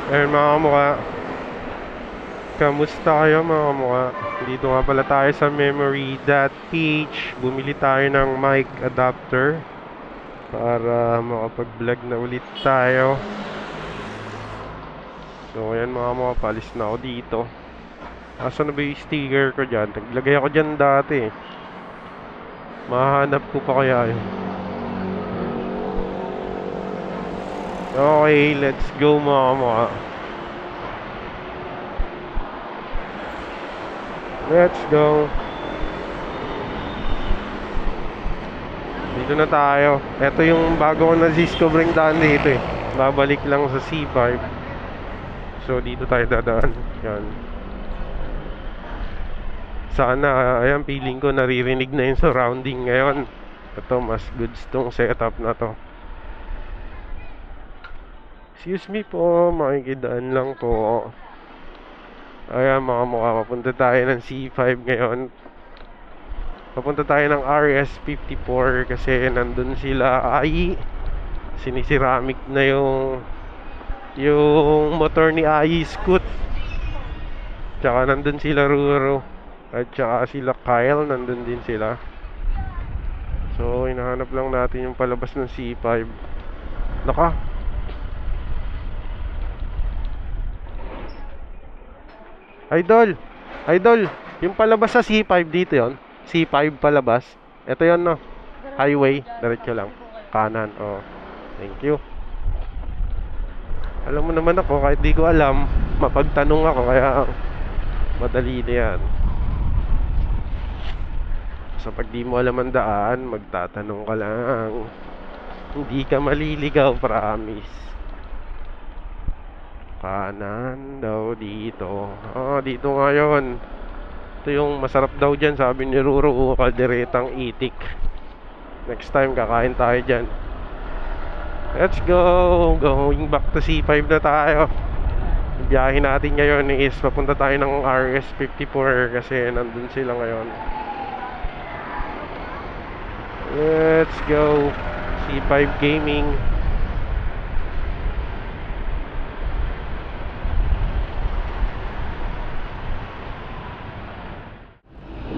Ayun mga kamukha, kamusta kayo mga kamukha? Dito nga pala tayo sa memory.ph. Bumili tayo ng mic adapter para makapag-vlog na ulit tayo. So ayan mga kamukha, palis na ako dito. Asan na ba yung sticker ko dyan? Naglagay ako dyan dati. Mahanap ko pa kaya yun. Okay, let's go mga kamukha. Let's go. Dito na tayo. Ito yung bago ko na-discovering daan dito eh. Babalik lang sa C5. So dito tayo dadaan. Yan. Sana, ayan, feeling ko naririnig na yung surrounding ngayon. Ito, mas goods tong setup na to. Excuse me po, makikidaan lang po. Ayan mga mukha, papunta tayo ng C5 ngayon. Papunta tayo ng RS54 kasi nandun sila Ai. Sinisiramik na yung motor ni Ai Scoot. Tsaka nandun sila Ruro. At tsaka sila Kyle, nandun din sila. So, hinahanap lang natin yung palabas ng C5. Naka. Idol! Idol! Yung palabas sa C5 dito yon. C5 palabas. Ito yon no. Highway. Diretso lang. Kanan. Oh. Thank you. Alam mo naman ako, kahit di ko alam, mapagtanong ako, kaya madali na yan. So pag di mo alam ang daan, magtatanong ka lang. Hindi ka maliligaw, promise. Kanan daw dito. Dito ngayon. Ito yung masarap daw dyan, sabi ni Ruro, kalderetang itik. Next time kakain tayo dyan. Let's go. Going back to C5 na tayo. Biyahe natin ngayon is papunta tayo ng RS54 kasi nandun sila ngayon. Let's go. C5 Gaming.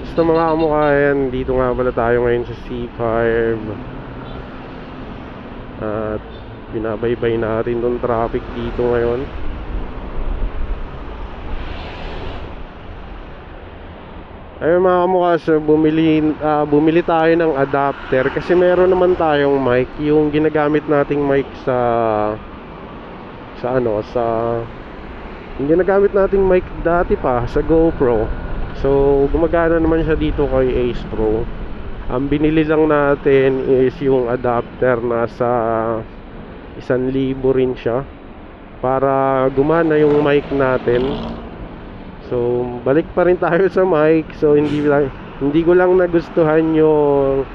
Gusto mga kamukha yan. Dito nga pala tayo ngayon sa C5. At binabaybay natin tong traffic dito ngayon. Ayun mga kamukha, so bumili tayo ng adapter kasi meron naman tayong mic, yung ginagamit nating mic yung ginagamit nating mic dati pa sa GoPro. So gumagana naman siya dito kay Ace Pro. Ang binili lang natin is yung adapter, nasa 1,000 rin siya para gumana yung mic natin. So, balik pa rin tayo sa mic. So, hindi ko lang nagustuhan yung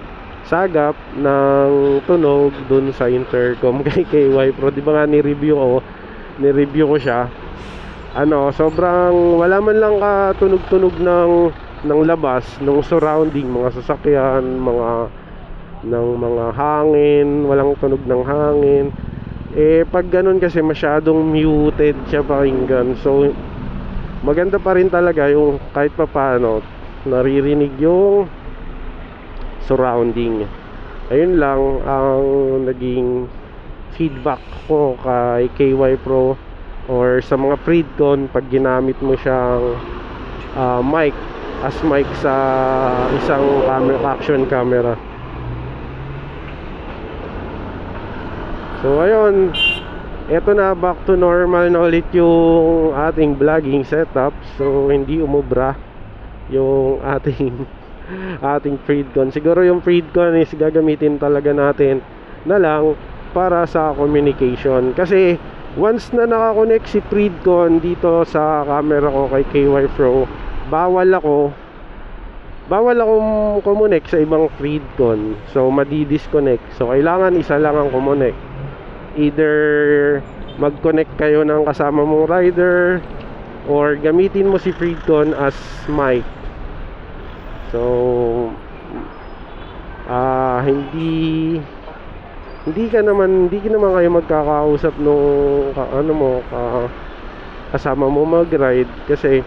sagap ng tunog dun sa intercom kay KY Pro. Di ba nga ni-review ko siya. Sobrang wala man lang katunog-tunog ng labas, ng surrounding, mga sasakyan, mga hangin, walang tunog ng hangin. Pag ganun kasi masyadong muted siya pakinggan. So, maganda pa rin talaga yung kahit pa paano naririnig yung surrounding. Ayun lang ang naging feedback ko kay KY Pro or sa mga Freedcon pag ginamit mo siyang mic as mic sa isang action camera. So ayun, eto na, back to normal na ulit yung ating vlogging setup. So hindi umubra yung ating Freedcon. Siguro yung Freedcon is gagamitin talaga natin na lang para sa communication. Kasi once na nakakonect si Freedcon dito sa camera ko kay KY Pro, bawal akong kumonek sa ibang Freedcon. So madi-disconnect. So kailangan isa lang ang kumonek. Either mag-connect kayo ng kasama mong rider or gamitin mo si Freedcon as mic. So hindi hindi ka naman kayo magkakausap nung kasama mo mag-ride, kasi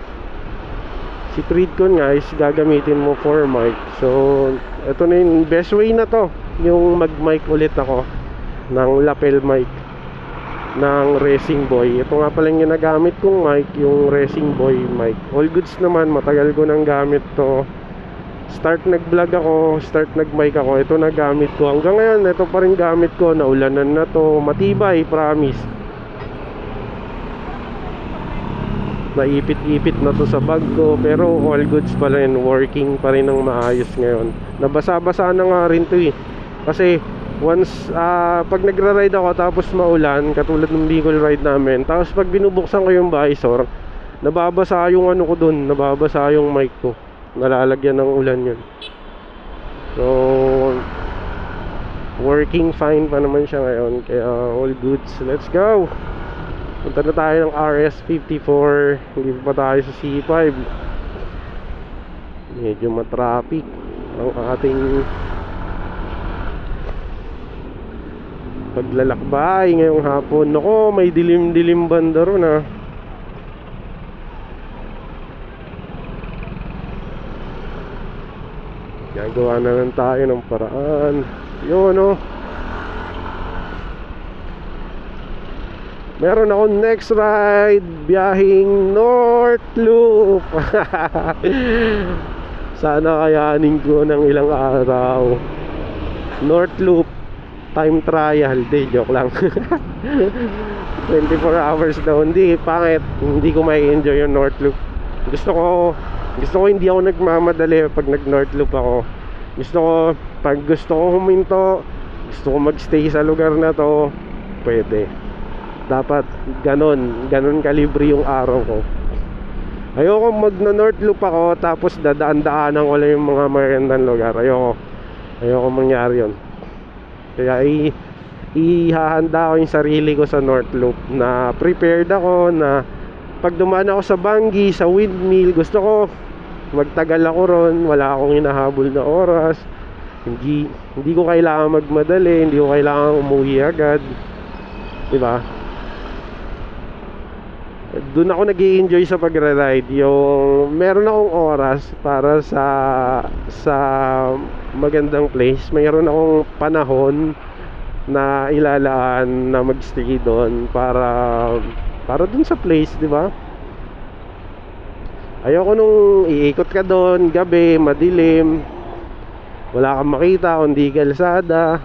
si Tridcon nga is gagamitin mo for mic. So ito na yung best way na to, yung mag-mic ulit ako ng lapel mic ng Racing Boy. Ito nga pala yung ginagamit kong mic, yung Racing Boy mic. All goods naman, matagal ko nang gamit to. Start nag-vlog ako, start nag-mic ako, ito na gamit ko. Hanggang ngayon, ito pa rin gamit ko. Naulanan na to, matibay, promise. Naipit-ipit na to sa bag ko, pero all goods pa rin, working pa rin ng maayos ngayon. Nabasa-basa na nga rin to eh. Kasi once pag nagra-ride ako tapos maulan, katulad ng Bicol ride namin, tapos pag binubuksan ko yung visor, nababasa yung ano ko dun, nababasa yung mic ko, nalalagyan ng ulan yun. So working fine pa naman siya ngayon, kaya all goods. Let's go! Punta na tayo ng RS54. Hindi pa tayo sa C5. Medyo matraffic ang ating paglalakbay ngayong hapon. Nako, may dilim-dilim banda ron ah. Gagawa na lang tayo ng paraan. Yun oh. Meron ako next ride, biyahing North Loop. Sana kayanin ko ng ilang araw. North Loop time trial, di, joke lang. 24 hours daw, hindi, pangit. Hindi ko may enjoy yung North Loop. Gusto ko hindi ako nagmamadali pag nag North Loop ako. Pag gusto ko huminto, gusto ko magstay sa lugar na to, pwede. Dapat ganon kalibre yung araw ko. Ayoko mag-North Loop ako tapos dadaan-daanan ko lang yung mga magandang lugar. Ayoko mangyari yun. Kaya ihahanda ko yung sarili ko sa North Loop, na prepared ako na pag dumaan ako sa Bangi, sa Windmill, gusto ko magtagal ako ron, wala akong hinahabol na oras. Hindi ko kailangan magmadali, hindi ko kailangan umuwi agad, diba? Doon ako nag-i-enjoy sa pag-ride, yung meron akong oras para sa magandang place, mayroon akong panahon na ilalaan na magstay doon para dun sa place, di ba? Ayoko nung iikot ka doon gabi, madilim, wala kang makita kundi kalsada.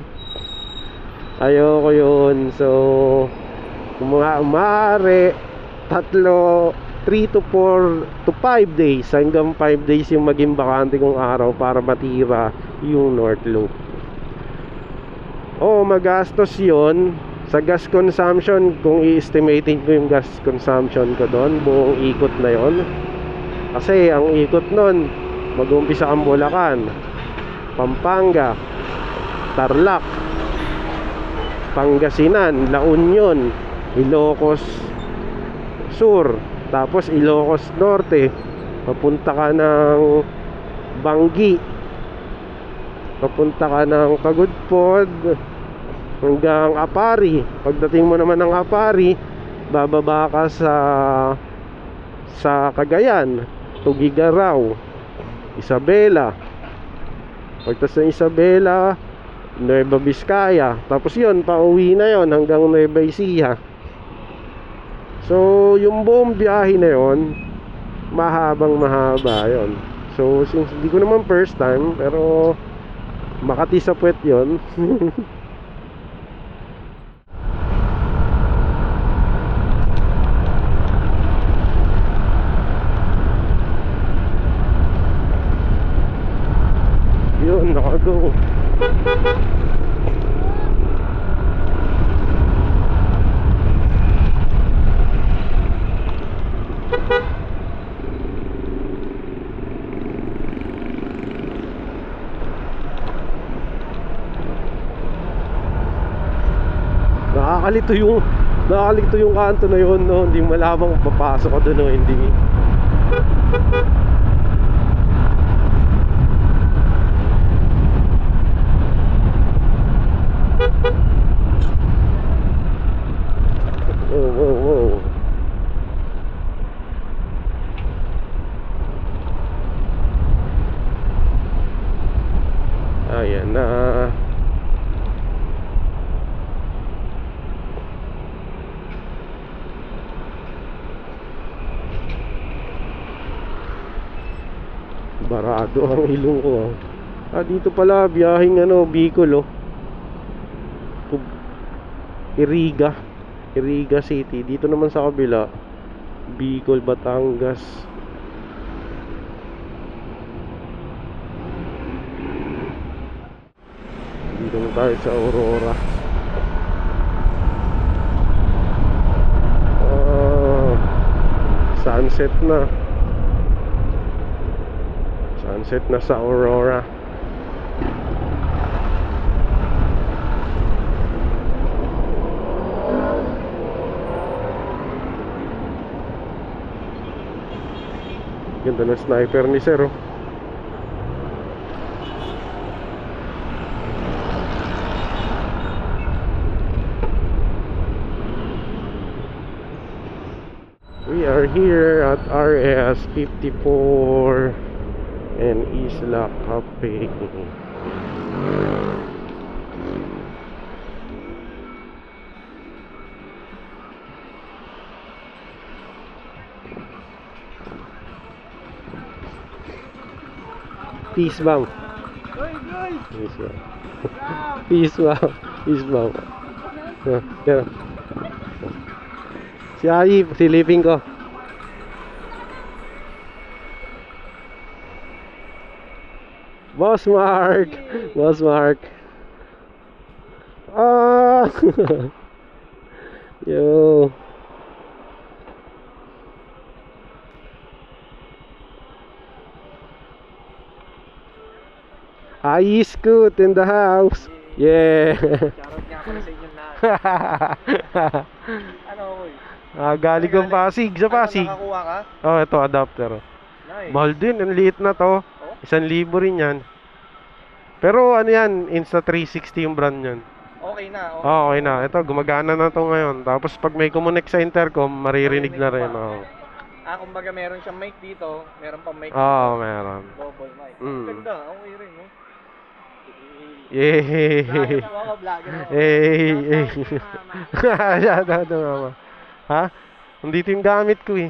Ayoko yun. So kung maaari 3 to 4 to 5 days, hanggang 5 days yung maging bakante kong araw para matira yung North Loop. Magastos yun sa gas consumption. Kung i-estimating ko yung gas consumption ko doon, buong ikot na yon. Kasi ang ikot nun, mag-umpisa ang Bulacan, Pampanga, Tarlac, Pangasinan, La Union, Ilocos Sur, tapos Ilocos Norte, papunta ka ng Bangi, papunta ka ng Pagudpod, hanggang Apari. Pagdating mo naman ng Apari, bababa ka sa Cagayan, Tugigaraw, Isabela. Pagtas ng Isabela, Nueva Vizcaya, tapos yun, pauwi na yon hanggang Nueva Ecija. So yung buong biyahe na yon, mahaba yon. So since hindi ko naman first time, pero Makati sa puwet yon. Yun, nakago. Nakakalito yung kanto na yun, no? Hindi malamang papasok ka doon o hindi. Barado ang ilong ko. Dito pala biyaheng Bicol Iriga. Iriga City. Dito naman sa kabila, Bicol, Batangas. Dito na tayo sa Aurora. Sunset na. Sunset na sa Aurora. Ganda ng sniper ni Sir. We are here at RS 54 and Isla Cafe. Peace bang. Peace bang. Peace bang. Peace bang. Yan. Si Ai, silipin ko. Boss Mark. Boss Mark. Yo. Ai Scoot in the house. Yeah. Shoutout nga pala sa inyong lahat. Ano ko galing kong Pasig, sa Pasig. Nakakuha ka? Ito adapter. Nice. Mahal din, ang liit na to. 1,000 rin yan. Pero ano yan, Insta360 yung brand yan. Okay na. Okay na. Ito, gumagana na to ngayon. Tapos pag may kumunik sa intercom, maririnig na rin. Kumbaga meron siyang mic dito, meron pang mic meron. double mic. Mm. Ganda, okay rin, no? Yay! Vlogger ako. Yay! Shoutout mama. Ha? Nandito yung gamit ko eh.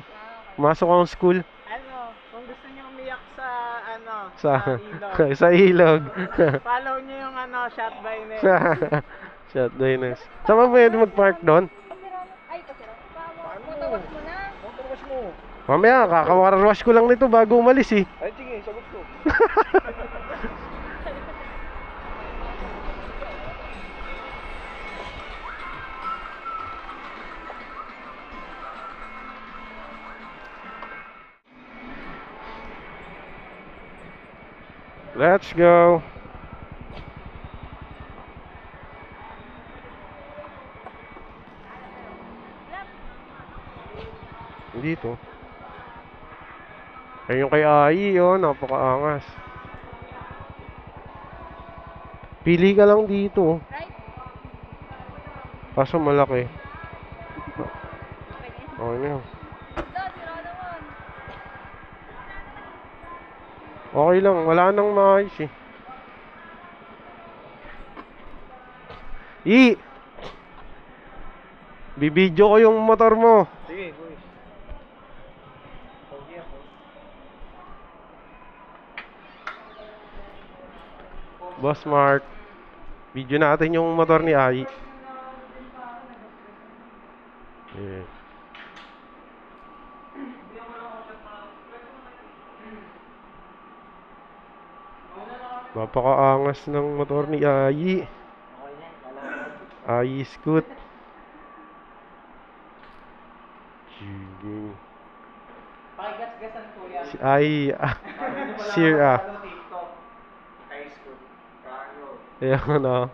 Pumasok akong school. Kung gusto niyo umiyak sa Sa ilog, sa ilog. follow niyo yung Shot by Ness. Shot by Ness. Saan ba pwede mag-park doon? Ay, pasira. Motowash mo na. Motowash mo. Mamaya, kakawarwash ko lang nito bago umalis eh. Ay, sige, sagot ko. Let's go. Dito. Ayun yung kay Ai, napakaangas. Pili ka lang dito. Right? Kaso malaki. Okay na yun. Dad, sira naman. Okay lang, wala nang maayos eh. Bibidyo ko yung motor mo. Sige, boys. Okay ako. Boss Mark. Video natin yung motor ni Ai. Yeah. Napakaangas ng motor ni Ai. Ai Scoot. Sige. Pakigas-gasan ko yan. Si Ai Sir TikTok. High school. Carlo. Ayan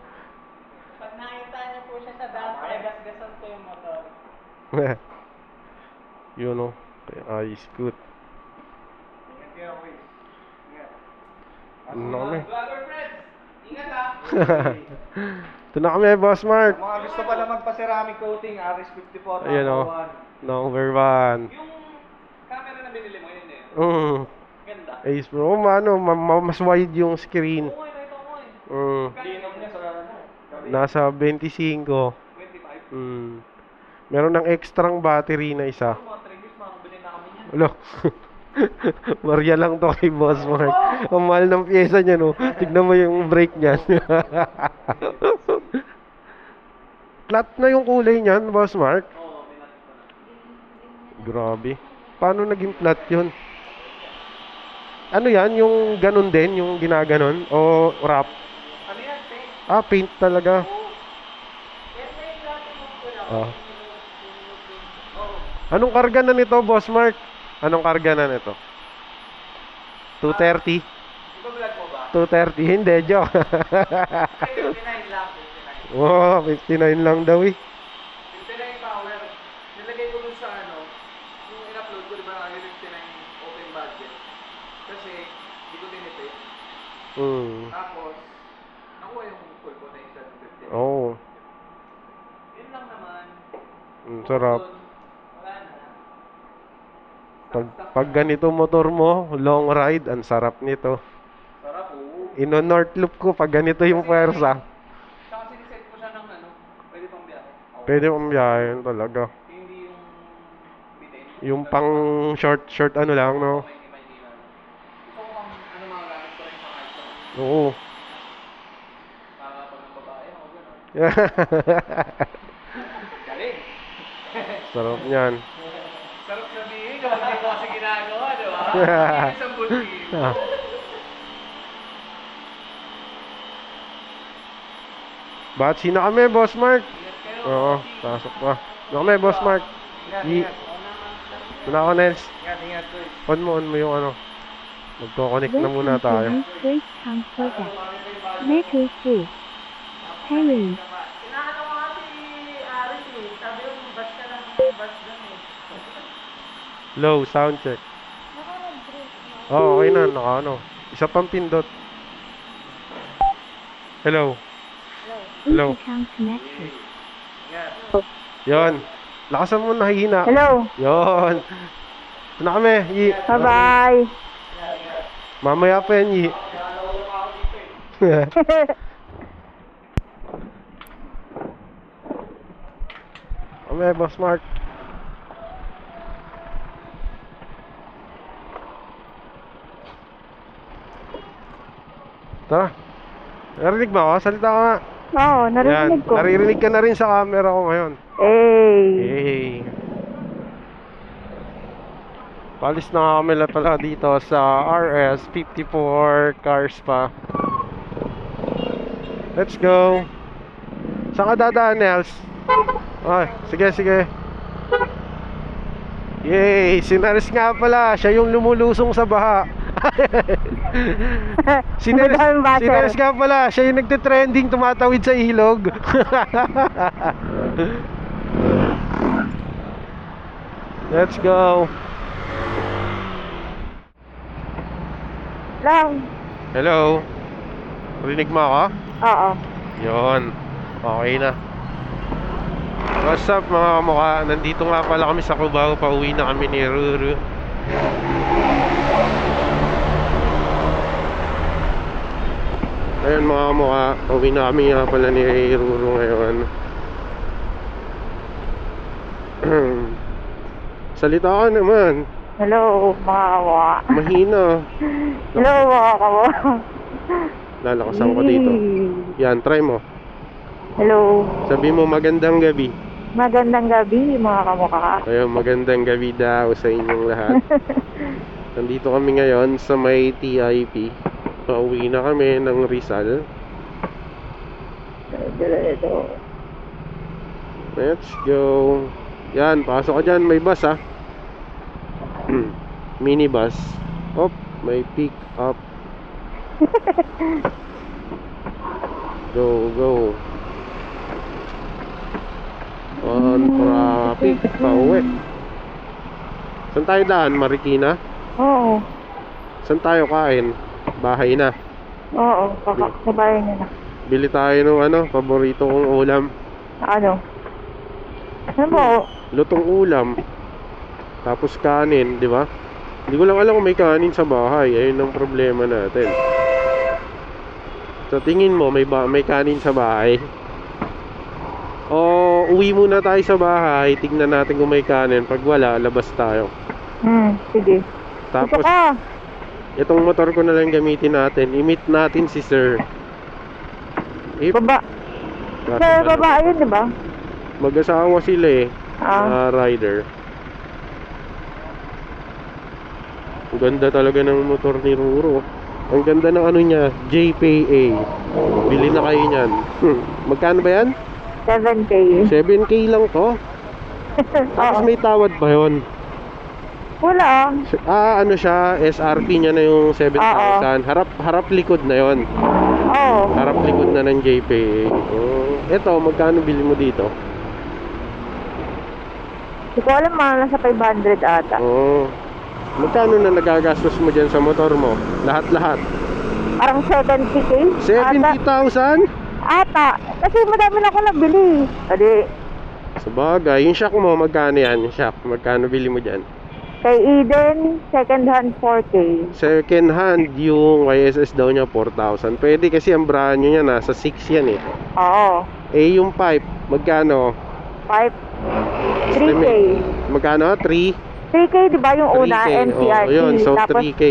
Pag nakita niyo po siya sa daan, pakigas-gasan ko yung motor. Yun kay Ai Scoot. Ingat kayo, boys. Ingat. Ano na kami? Vlogger friends, ingat ha. Ito na kami, Boss Mark. Mga gusto pala magpa-ceramic coating, Aris 54. Ayan number 1. Yung camera na binili mo, yun eh. Ganda. Ace Pro, mas wide yung screen. Oo, ito ko eh. Linom niya sa Nasa 25. 25. Meron ng extrang battery na isa. Mga 3 years, makakabili na kami niyan. Ulo. Maria lang to kay Boss Mark. Ang mahal ng pyesa niya, no? Tignan mo yung brake niyan. Flat na yung kulay niyan, Boss Mark. Grabe. Paano naging flat yun? Ano yan? Yung ganun din? Yung ginaganon? O wrap? Ano yan, paint? Ah, paint talaga. Yan na yung dati mo ko lang. Ah. Oo. Anong karga na nito, Boss Mark? Anong karga na nito? 230? Iba-vlog mo ba? 230? Hindi, joke. 59 lang, 59. Wow, 59 lang daw eh. 59 power. Nilagay ko dun sa ano, yung in-upload ko, di ba nakalagay 59 open budget. Kasi, hindi ko tinipid. Tapos, nakuha yung full potential ng 59. Oh, Yun lang naman. sarap. Doon, wala na. Pag ganito motor mo, long ride, ang sarap nito. Sarap, oo. Ino-north loop ko pag ganito yung pwersa. Tsaka siniset ko siya ng ano, pwede pang biyahe. Oo. Pwede mong biyahin talaga. Hindi yung bitin. Yung pang short ano lang, no? Hindi lang. Gusto ko pang ano mga gamit ko rin sa kahit sa Oo. para pag ng babae ako gano'n. Galing! Sarap niyan. Sarap sabihin kung hindi ko kasi ginagawa, di ba? Hindi isang bulti. Batsi na kami, Boss Mark. Ingat kayo. Oo, pasok pa. Na kami, Boss Mark. Ingat, I- ingat. Wala ako, Nels. Ingat, ingat, Toy. On mo yung ano. Magko-connect na muna tayo. Great Town Project. Metro 2. Harry. Inaano ko nga si Aris eh. Sabi yung bus ka lang, bus dun eh. Low, sound check. Oh, okay na, naka ano. Isa pang pindot. Hello. Hello. Intercom connected. Ingat. Yon. Lakasan mo, nahihina. Hello. Yon. Ito na kami, Yi. Bye-bye. Mamaya pa yan, Yi. Kami, Boss Mark. Tara. Narinig ba ako? Salita ka nga. Oo, Yan. narinig ko. Naririnig ka na rin sa camera ko ngayon. Hey. Hey. Palis na kami lang pala dito sa RS 54 cars pa. Let's go. Saan ka dadaan, Nels? Ay, sige, sige. Yay! Si Nels nga pala. Siya yung lumulusong sa baha. Si Nels, Madaming buzzer. si Nels nga pala. Siya yung nagte-trending tumatawid sa ilog. Let's go. Lang. Hello. Rinig mo ako? Oo. Yon. Okay na. What's up mga kamukha? Nandito nga pala kami sa Cubao. Pauwi na kami ni Ruru. Ayun mga kamukha. Pauwi na kami nga pala ni Ruru ngayon. Salita ka naman. Hello, mga kawa. Mahina. Hello, mga kawa. Lalakasan ko dito. Yan, try mo. Hello. Sabi mo magandang gabi. Magandang gabi, mga kamukha. Ayun, magandang gabi daw sa inyong lahat. Nandito kami ngayon sa may TIP. Pauwi na kami ng Rizal. Let's go. Yan, pasok ka dyan. May bus ah. Minibus. Oh, may pick up. Go, go. On traffic. Pauwi. Saan tayo daan? Marikina? Oo. Saan tayo kain? Bahay na. Oo, sabayan niyo na. Bili tayo ng ano, paborito kong ulam. Ano? Ano po? Lutong ulam. Tapos kanin, di ba? Hindi ko lang alam kung may kanin sa bahay. Ayun ang problema natin. Sa tingin mo, may kanin sa bahay? O uwi muna tayo sa bahay, tignan natin kung may kanin. Pag wala, labas tayo. Sige. Tapos, ka. itong motor ko na lang gamitin natin. I-meet natin si Sir. Baba. Sir, baba. Ayun, di ba? Mag-asawa sila eh. Ah. Rider. Ang ganda talaga ng motor ni Ruro. Ang ganda ng ano niya, JPA. Bili na kayo niyan. Magkano ba yan? 7K. 7K lang to. Tapos Oo. may tawad pa yon. Wala. Ano siya, SRP niya na yung 7,000. Harap likod na yon. Oo. Harap likod na ng JPA. Eto, magkano bili mo dito? Hindi ko alam, mga nasa 500 ata. Magkano na nagagastos mo dyan sa motor mo? Lahat-lahat. Parang 70K. 70,000? Ata. Kasi madami na ako nabili. Adi, Sabagay, yung shock mo, magkano yan? Yung shock, magkano bili mo dyan? kay Eden, second hand 4K. Second hand, yung YSS daw niya 4,000. Pwede kasi ang brand niya nasa 6 yan eh. Oo. Eh yung pipe, magkano? 3K. Magkano? 3? 3K, di ba yung una, 3K. NCRT. Yun, so Tapos, 3K.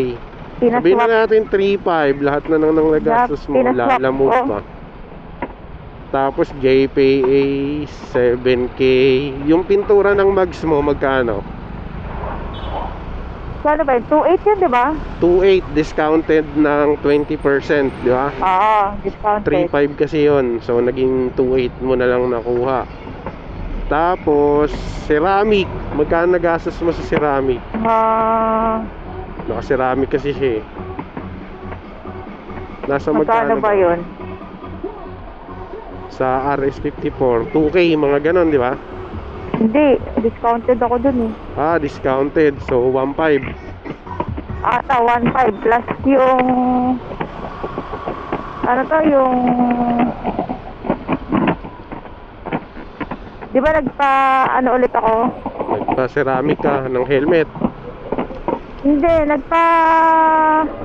Sabihin na pinaswap. natin 3,500. Lahat na nang nagastos mo, Pinaswap lalamove ko. pa. Tapos JPA 7K. Yung pintura ng mags mo, magkano? So, ano ba yun? 2.8 yun, di ba? 2,800 discounted ng 20%, di ba? Oo, discounted. 3,500 kasi yon. So naging 2,800 mo na lang nakuha. Tapos ceramic, magkano nagastos mo sa ceramic? Naka-ceramic kasi siya eh. Nasa Magkano ba yun? Sa RS54, 2K, mga ganon, di ba? Hindi, discounted ako dun eh. Discounted. So 1,500. Ata 1.5 plus yung ano to yung di ba nagpa ano ulit ako? Nagpa-ceramic ka ng helmet. Hindi, nagpaayos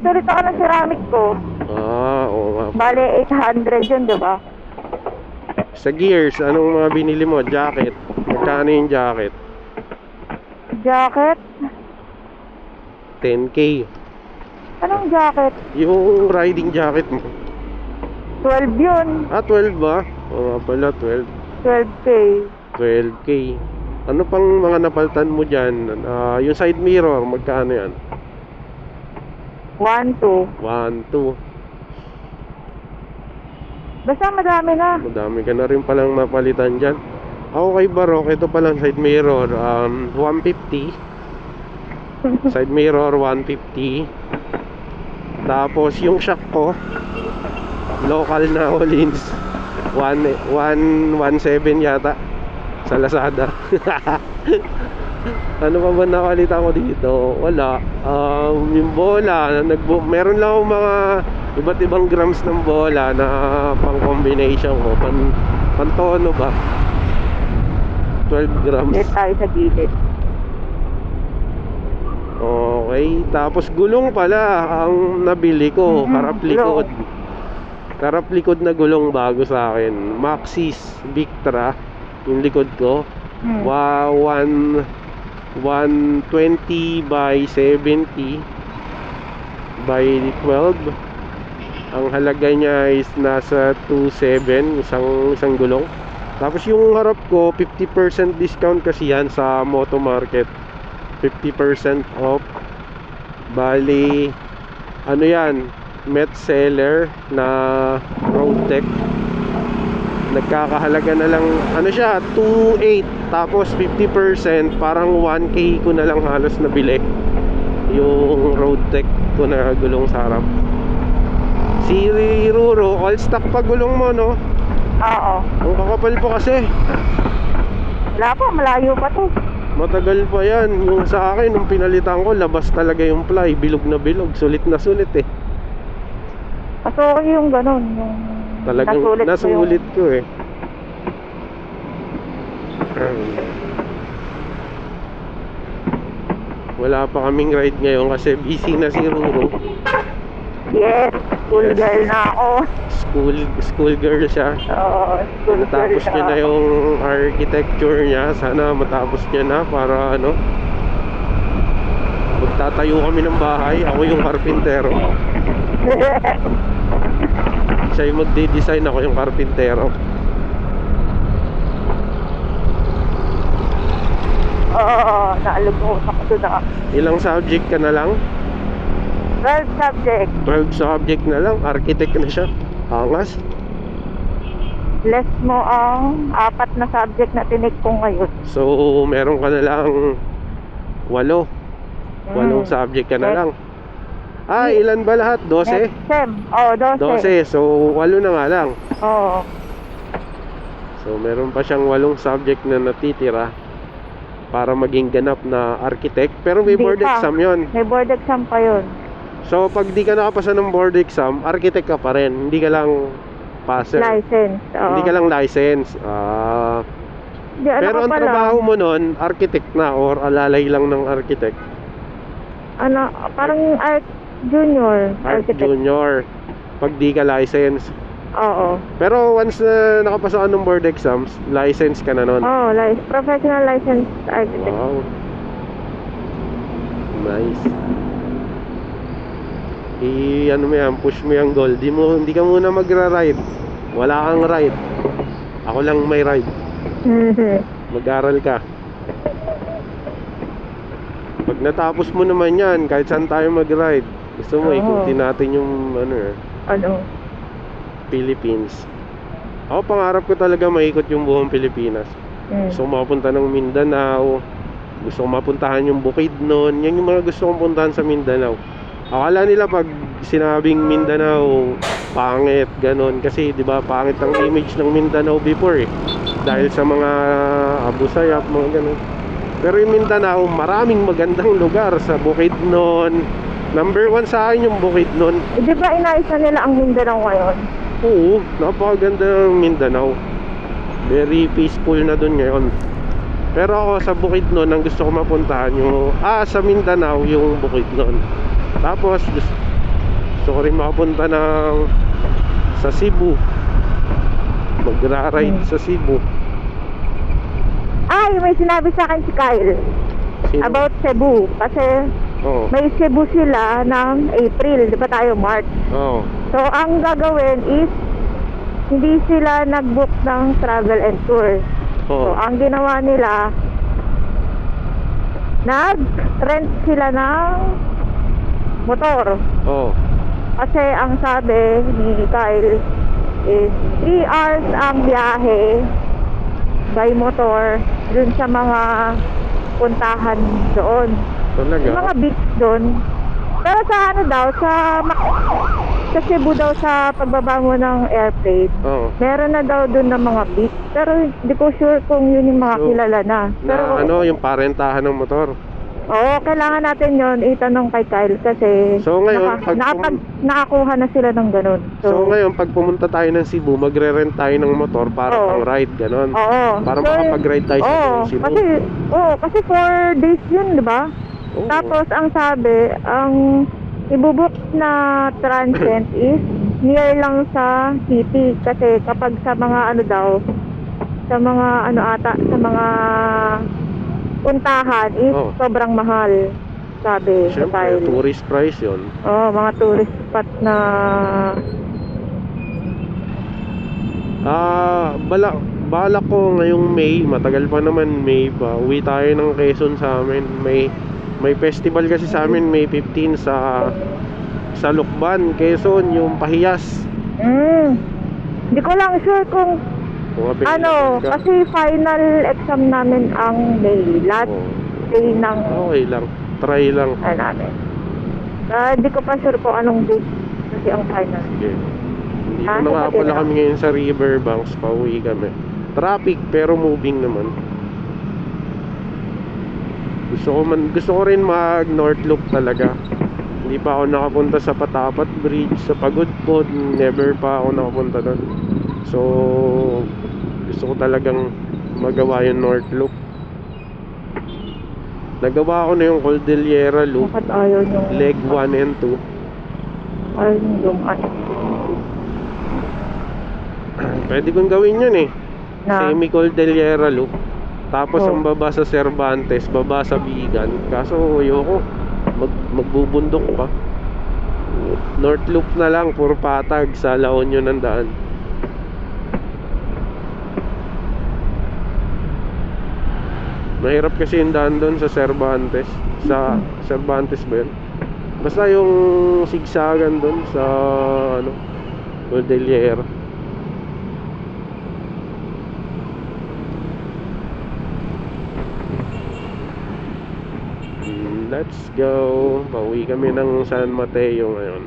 ulit ako ng ceramic ko. Oo nga. Bale 800 yun, di ba? Sa gears, anong mga binili mo? Jacket. Magkano yung jacket? Jacket? 10K. Anong jacket? Yung riding jacket mo. 12 yun. 12 ba? Oo nga pala, 12. 12K. 12K. Ano pang mga napaltan mo dyan? Yung side mirror, magkano yan? 1.2. 1,200. Basta madami na. Madami ka na rin palang napalitan dyan. Ako kay Barok, ito palang side mirror, 150. Side mirror, 150. Tapos yung shock ko, local na Olins, 117 yata sa Lazada. Ano pa ba nakalitan ko dito? Wala. Yung bola, meron lang akong mga iba't ibang grams ng bola na pang combination ko, pan tono ba? 12 grams. Let tayo sa gilid. Okay, tapos gulong pala ang nabili ko, harap likod. Harap likod na gulong bago sa akin. Maxxis Victra yung likod ko. 120 by 70 by 12. Ang halaga niya is nasa 2.7 isang gulong. Tapos yung harap ko 50% discount kasi yan sa Moto Market. 50% off. Bali ano yan, Met seller na Roadtech. Nagkakahalaga na lang ano siya, 2.800. Tapos 50%, parang 1K ko na lang halos nabili yung Roadtech ko na gulong sa harap. Si Ruro, all stock pa gulong mo, no? Oo. Ang kakapal po kasi. Wala pa, malayo pa to. Matagal pa yan. Yung sa akin, nung pinalitan ko, labas talaga yung ply. Bilog na bilog, sulit na sulit eh. Kaso yung ganun, yung Talagang nasulit ko eh. Wala pa kaming ride ngayon kasi busy na si Ruro. Yes, school girl na ako. School girl siya. Oo, school girl Natapos niya na ako. yung architecture niya. Sana matapos niya na para ano, Magtatayo kami ng bahay. Ako yung karpintero. Siya yung magde-design, ako yung karpintero. Oo, naalugos ako doon na. Ilang subject ka na lang? 12 subject. 12 subject na lang. Architect na siya. Angas. Less mo ang 4 na subject na tinik ko ngayon. So, meron ka na lang 8. 8 subject ka na lang. Ah, ilan ba lahat? 12? Next sem. Oo, 12. 12. So, 8 na nga lang. Oo. So, meron pa siyang 8 subject na natitira para maging ganap na architect. Pero may Hindi board pa. exam yon. May board exam pa yun. So, pag di ka nakapasa ng board exam, architect ka pa rin. Hindi ka lang passer. License. Oo. Hindi ka lang license. Di, ano Pero ka ang pa trabaho lang? mo nun, architect na or alalay lang ng architect. Ano, parang art junior. Art Architect. junior. Pag di ka license. Oo. Pero once na nakapasa ka ng board exams, license ka na nun. Oo, professional license architect. Wow. Nice. Ano mo yan, push mo yung goal. Hindi ka muna magra-ride. Wala kang ride. Ako lang may ride. Mag-aral ka. Pag natapos mo naman yan, kahit saan tayo mag-ride, gusto mo Oo. ikutin natin yung Ano? Philippines. Ako pangarap ko talaga maikot yung buong Pilipinas. Gusto ko mapunta ng Mindanao. Gusto ko mapuntahan yung Bukidnon. Yan yung mga gusto kong puntahan sa Mindanao. Akala nila pag sinabing Mindanao, pangit, ganon. Kasi di ba pangit ang image ng Mindanao before eh. Dahil sa mga Abu Sayyaf, mga ganon. Pero yung Mindanao, maraming magandang lugar sa Bukidnon. Number 1 sa akin yung Bukidnon. Di ba inayos na nila ang Mindanao ngayon? Oo, napakaganda ng Mindanao. Very peaceful na dun ngayon. Pero ako sa Bukidnon, ang gusto ko mapuntahan yung sa Mindanao yung Bukidnon. Tapos gusto ko rin makapunta sa Cebu. Magra-ride sa Cebu. Ay, may sinabi sa akin si Kyle Sino? about Cebu. Kasi Oo. may Cebu sila ng April, di ba tayo March? Oo. So, ang gagawin is hindi sila nag-book ng travel and tour. Oo. So, ang ginawa nila, nag-rent sila ng motor. Oo. Kasi ang sabi ni Kyle is 3 hours ang biyahe by motor dun sa mga puntahan doon. Talaga? Yung mga beach doon. Pero sa ano daw, sa Cebu daw, sa pagbaba mo ng airplane, Oo. meron na daw doon ng mga beach. Pero hindi ko sure kung yun yung mga So, kilala na. Pero Na yung parentahan ng motor. oo, kailangan natin yon itanong kay Kyle kasi So, ngayon, nakakuha na sila ng ganun. So ngayon, pag pumunta tayo ng Cebu, magre-rent tayo ng motor para Oo. pang ride, ganon. Oo. Para So, makapag-ride tayo sa oo, buong Cebu. kasi 4 days yun, di ba? Oo. Tapos, ang sabi, ang ibubuk na transient is near lang sa city. Kasi kapag sa mga ano daw, sa mga ano ata, sa mga puntahan is Oo. sobrang mahal. Sabi sa Siyempre, Kyle. tourist price yun. Oo, mga tourist spot na Balak ko ngayong May, matagal pa naman May pa. Uwi tayo ng Quezon sa amin. May festival kasi sa amin May 15 sa Lukban, Quezon, yung Pahiyas. Hindi ko lang sure kung Kung ano, ka. kasi final exam namin ang May. Last Oo. day ng Okay lang, try lang. namin. Hindi ko pa sure kung anong date kasi ang final. Sige. Dito Ah, na nga sa pala Tira. kami ngayon sa Riverbanks, pauwi kami. Traffic pero moving naman. Gusto ko rin mag North Loop talaga. Hindi pa ako nakapunta sa Patapat Bridge, sa Pagudpod, never pa ako nakapunta doon. So gusto ko talagang magawa yung North Loop. Nagawa ko na yung Cordillera Loop, Bakit ayaw yung leg 1 and 2. ayaw yung ano Pwede kong gawin yun eh. na Semi-Cordillera Loop. Tapos Oh. ang baba sa Cervantes, baba sa Bigan. Kaso ayoko. magbubundok pa. North Loop na lang, puro patag sa La Union ang daan. Mahirap kasi yung daan doon sa Cervantes. Sa Cervantes ba yun? Basta yung zigzagan doon sa ano, Cordillera. Let's go. Pauwi kami ng San Mateo ngayon.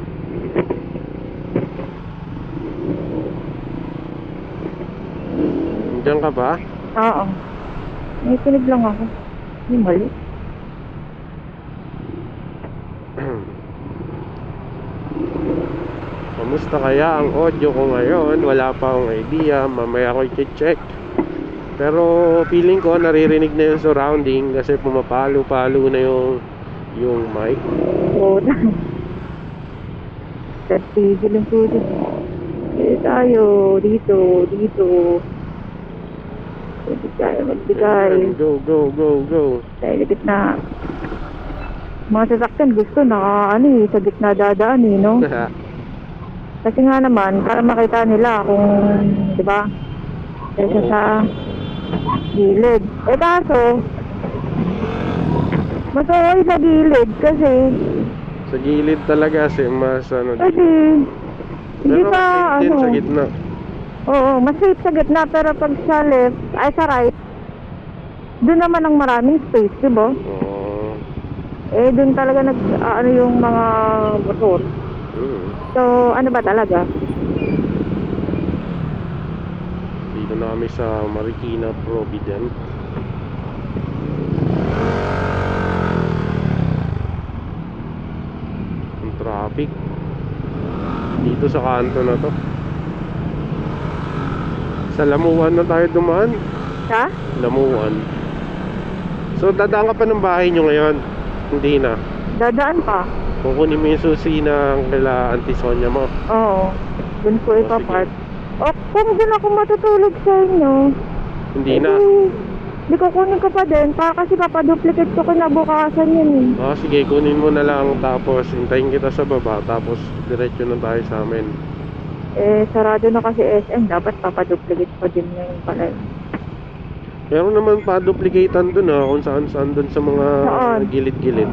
Diyan ka pa? Oo. May kinig lang ako. Hindi mali. Kamusta kaya ang audio ko ngayon? Wala pa akong idea. Mamaya ko i-check. Pero feeling ko naririnig na yung surrounding kasi pumapalo-palo na yung mic. Oo. Tigil lang po dito. Tayo. Dito. Pwede tayo magbigay. Go. Tayo sa gitna. Mga sasakyan gusto sa gitna dadaan no? Kasi nga naman, para makita nila kung, di ba? Kaysa sa gilid. Kaso, mas okay sa gilid kasi Sa gilid talaga mas ano. kasi hindi Pero pa mas safe din sa gitna. Oo, mas safe sa gitna pero pag sa left, ay sa right, doon naman ang maraming space, di ba? Oo. Doon talaga yung mga motor. So, ano ba talaga? Dito na kami sa Marikina Provident. Ang traffic dito sa kanto na to. Sa Lamuan na tayo dumaan. Ha? Lamuan. So dadaan ka pa ng bahay nyo ngayon? Hindi na. Dadaan pa? Kukunin mo yung susi ng kila Auntie Sonia mo. Oo. Doon ko Oh, ipapark. O, kung doon ako matutulog sa inyo, Hindi na. Hindi ko kunin ko pa din. Kasi papaduplicate ko kinabukasan yun eh. Ah, sige, kunin mo na lang. Tapos hintayin kita sa baba. Tapos diretso na tayo sa amin. Sarado na kasi SM. Dapat papaduplicate ko din ngayon pala. Meron naman pa duplicatean dun kung saan dun sa mga Saan? gilid-gilid.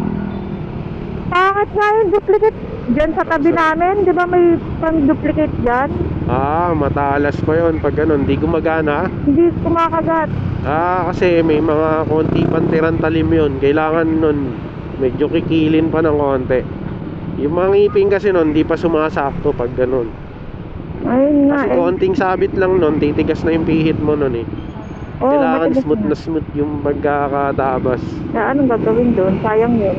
Bakit nga yung duplicate? Diyan sa tabi namin, di ba may pang-duplicate dyan? Ah, matalas pa yon pag ganun. Di gumagana. Hindi kumakagat. Kasi may mga konti pantiran talim yun. Kailangan nun medyo kikilin pa ng konti. Yung mga ngipin kasi nun, di pa sumasakto pag ganun. Ayun nga Kasi konting sabit lang nun, titigas na yung pihit mo nun eh. Oo, Kailangan matigas smooth na. na smooth yung pagkakatabas. Anong gagawin doon? Sayang yun.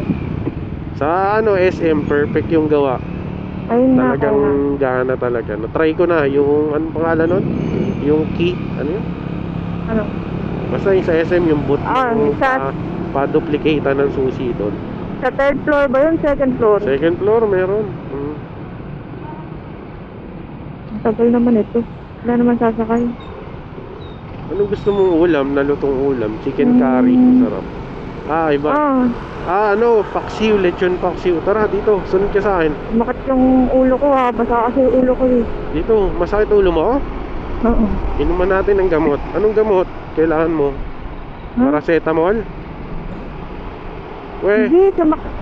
Sa SM, perfect yung gawa. Ayun nga. Talagang gana talaga. Na-try ko na yung, anong pangalan nun? Yung key, ano yun? Ano? Basta yung sa SM, yung boot yung sa- pa-duplicate ng susi doon. Sa third floor ba yun? Second floor? Second floor, meron. Ang tagal naman ito. Wala naman sasakay. Anong gusto mong ulam? Nalutong ulam? Chicken curry. Sarap. Iba. Paksiw. Lechon paksiw. Tara, dito. Sunod ka sa akin. Makit yung ulo ko basa kasi yung ulo ko eh. Dito. Masakit ulo mo? Oo. Inuman natin ng gamot. Anong gamot? Kailangan mo? Paracetamol? Hindi,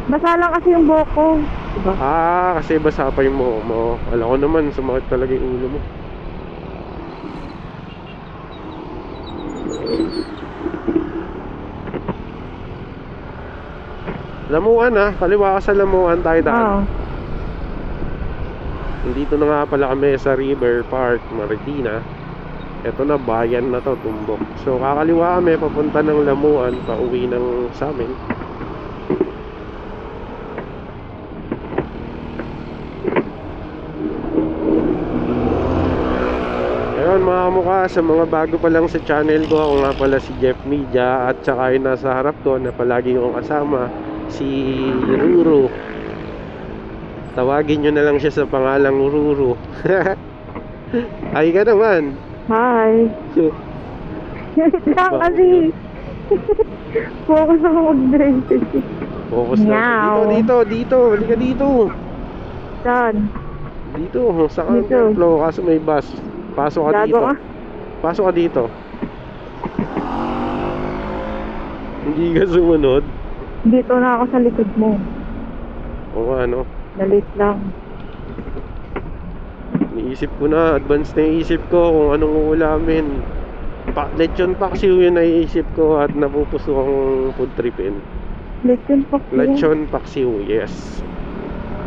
basa lang kasi yung buhok ko. Diba? Kasi basa pa yung mo. Alam ko naman, sumakit talaga yung ulo mo. Lamuan kaliwa ka sa Lamuan tayo daan. Nandito na nga pala kami sa River Park, Marikina. Ito na, bayan na to, Tumbok. So kakaliwa kami, papunta ng Lamuan, pauwi ng sa amin. Ayun mga kamukha, sa mga bago pa lang sa channel ko, ako nga pala si Jeff Media. At saka yung nasa harap ko na palagi kong kasama, si Ruru. Tawagin nyo na lang siya sa pangalang Ruru. Ay ka naman. Hi. Lang kasi. Focus ako mag-drive. Focus lang siya. Meow. Dito. Halika dito. Saan? Dito, sa Dito. templo. Kaso may bus. Pasok ka Gago dito. ka? Pasok ka dito. Hindi ka sumunod. Dito na ako sa likod mo. O ano. Dalit lang. Niisip ko na. Advance na isip ko kung anong ulamin. Lechon paksiw yun naiisip ko. At napupuso ang food tripin. Lechon pa ko. Lechon paksiw, yes.